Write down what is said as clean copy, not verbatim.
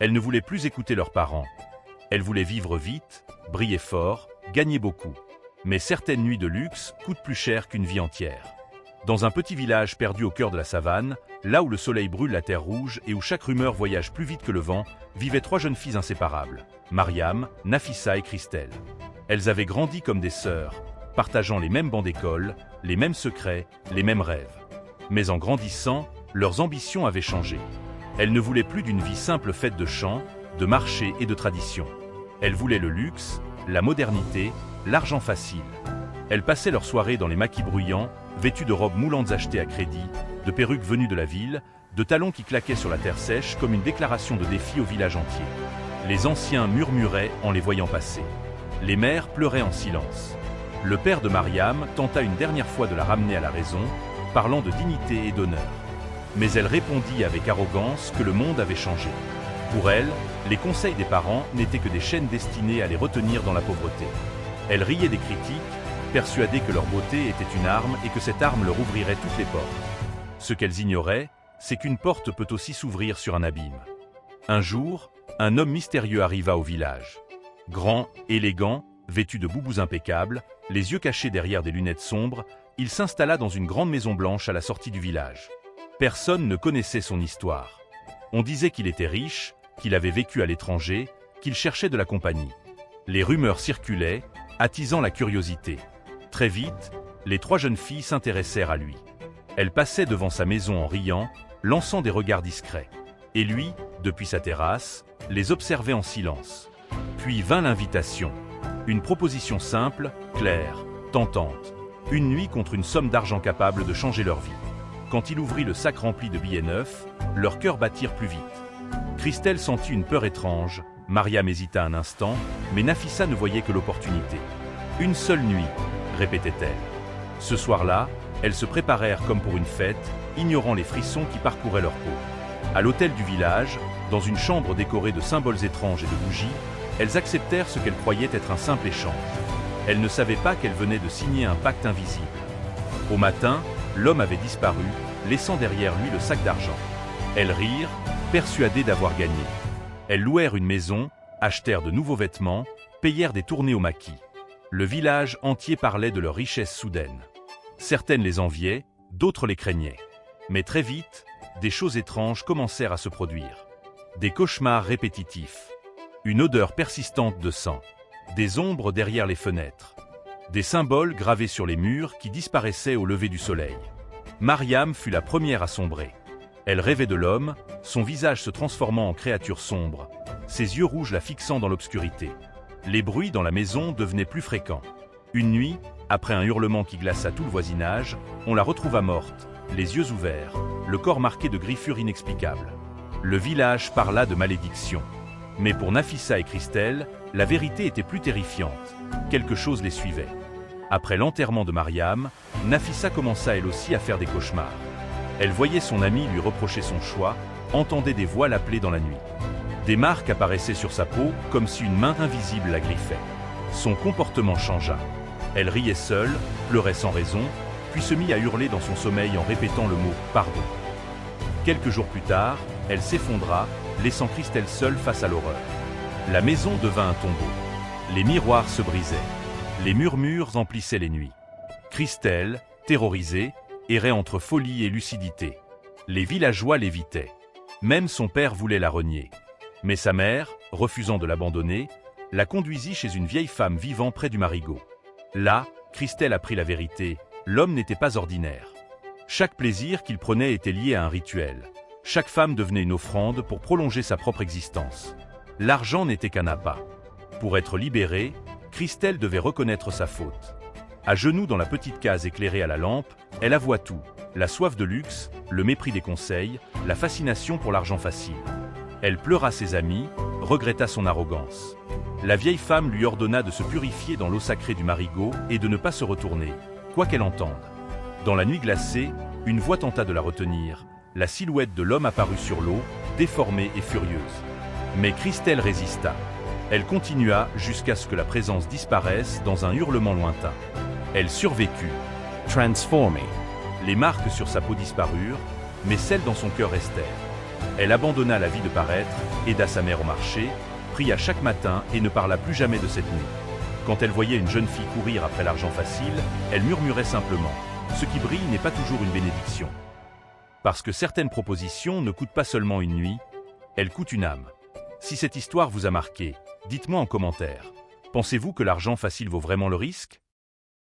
Elle ne voulait plus écouter leurs parents. Elle voulait vivre vite, briller fort, gagner beaucoup. Mais certaines nuits de luxe coûtent plus cher qu'une vie entière. Dans un petit village perdu au cœur de la savane, là où le soleil brûle la terre rouge et où chaque rumeur voyage plus vite que le vent, vivaient 3 jeunes filles inséparables, Mariam, Nafissa et Christelle. Elles avaient grandi comme des sœurs, partageant les mêmes bancs d'école, les mêmes secrets, les mêmes rêves. Mais en grandissant, leurs ambitions avaient changé. Elles ne voulaient plus d'une vie simple faite de chants, de marchés et de traditions. Elles voulaient le luxe, la modernité, l'argent facile. Elles passaient leurs soirées dans les maquis bruyants, vêtues de robes moulantes achetées à crédit, de perruques venues de la ville, de talons qui claquaient sur la terre sèche comme une déclaration de défi au village entier. Les anciens murmuraient en les voyant passer. Les mères pleuraient en silence. Le père de Mariam tenta une dernière fois de la ramener à la raison, parlant de dignité et d'honneur. Mais elle répondit avec arrogance que le monde avait changé. Pour elle, les conseils des parents n'étaient que des chaînes destinées à les retenir dans la pauvreté. Elle riait des critiques, persuadée que leur beauté était une arme et que cette arme leur ouvrirait toutes les portes. Ce qu'elles ignoraient, c'est qu'une porte peut aussi s'ouvrir sur un abîme. Un jour, un homme mystérieux arriva au village. Grand, élégant, vêtu de boubous impeccables, les yeux cachés derrière des lunettes sombres, il s'installa dans une grande maison blanche à la sortie du village. Personne ne connaissait son histoire. On disait qu'il était riche, qu'il avait vécu à l'étranger, qu'il cherchait de la compagnie. Les rumeurs circulaient, attisant la curiosité. Très vite, les 3 jeunes filles s'intéressèrent à lui. Elles passaient devant sa maison en riant, lançant des regards discrets. Et lui, depuis sa terrasse, les observait en silence. Puis vint l'invitation. Une proposition simple, claire, tentante. Une nuit contre une somme d'argent capable de changer leur vie. Quand il ouvrit le sac rempli de billets neufs, leurs cœurs battirent plus vite. Christelle sentit une peur étrange, Mariam hésita un instant, mais Nafissa ne voyait que l'opportunité. Une seule nuit, répétait-elle. Ce soir-là, elles se préparèrent comme pour une fête, ignorant les frissons qui parcouraient leur peau. À l'hôtel du village, dans une chambre décorée de symboles étranges et de bougies, elles acceptèrent ce qu'elles croyaient être un simple échange. Elles ne savaient pas qu'elles venaient de signer un pacte invisible. Au matin, l'homme avait disparu, laissant derrière lui le sac d'argent. Elles rirent, persuadées d'avoir gagné. Elles louèrent une maison, achetèrent de nouveaux vêtements, payèrent des tournées au maquis. Le village entier parlait de leur richesse soudaine. Certaines les enviaient, d'autres les craignaient. Mais très vite, des choses étranges commencèrent à se produire. Des cauchemars répétitifs. Une odeur persistante de sang. Des ombres derrière les fenêtres. Des symboles gravés sur les murs qui disparaissaient au lever du soleil. Mariam fut la première à sombrer. Elle rêvait de l'homme, son visage se transformant en créature sombre, ses yeux rouges la fixant dans l'obscurité. Les bruits dans la maison devenaient plus fréquents. Une nuit, après un hurlement qui glaça tout le voisinage, on la retrouva morte, les yeux ouverts, le corps marqué de griffures inexplicables. Le village parla de malédiction. Mais pour Nafissa et Christelle, la vérité était plus terrifiante. Quelque chose les suivait. Après l'enterrement de Mariam, Nafissa commença elle aussi à faire des cauchemars. Elle voyait son amie lui reprocher son choix, entendait des voix l'appeler dans la nuit. Des marques apparaissaient sur sa peau, comme si une main invisible la griffait. Son comportement changea. Elle riait seule, pleurait sans raison, puis se mit à hurler dans son sommeil en répétant le mot « pardon ». Quelques jours plus tard, elle s'effondra, laissant Christelle seule face à l'horreur. La maison devint un tombeau. Les miroirs se brisaient. Les murmures emplissaient les nuits. Christelle, terrorisée, errait entre folie et lucidité. Les villageois l'évitaient. Même son père voulait la renier. Mais sa mère, refusant de l'abandonner, la conduisit chez une vieille femme vivant près du marigot. Là, Christelle apprit la vérité, l'homme n'était pas ordinaire. Chaque plaisir qu'il prenait était lié à un rituel. Chaque femme devenait une offrande pour prolonger sa propre existence. L'argent n'était qu'un appât. Pour être libérée, Christelle devait reconnaître sa faute. À genoux dans la petite case éclairée à la lampe, elle avoua tout, la soif de luxe, le mépris des conseils, la fascination pour l'argent facile. Elle pleura ses amis, regretta son arrogance. La vieille femme lui ordonna de se purifier dans l'eau sacrée du marigot et de ne pas se retourner, quoi qu'elle entende. Dans la nuit glacée, une voix tenta de la retenir. La silhouette de l'homme apparut sur l'eau, déformée et furieuse. Mais Christelle résista. Elle continua jusqu'à ce que la présence disparaisse dans un hurlement lointain. Elle survécut. Transformée. Les marques sur sa peau disparurent, mais celles dans son cœur restèrent. Elle abandonna la vie de paraître, aida sa mère au marché, pria chaque matin et ne parla plus jamais de cette nuit. Quand elle voyait une jeune fille courir après l'argent facile, elle murmurait simplement « Ce qui brille n'est pas toujours une bénédiction ». Parce que certaines propositions ne coûtent pas seulement une nuit, elles coûtent une âme. Si cette histoire vous a marqué, dites-moi en commentaire. Pensez-vous que l'argent facile vaut vraiment le risque ?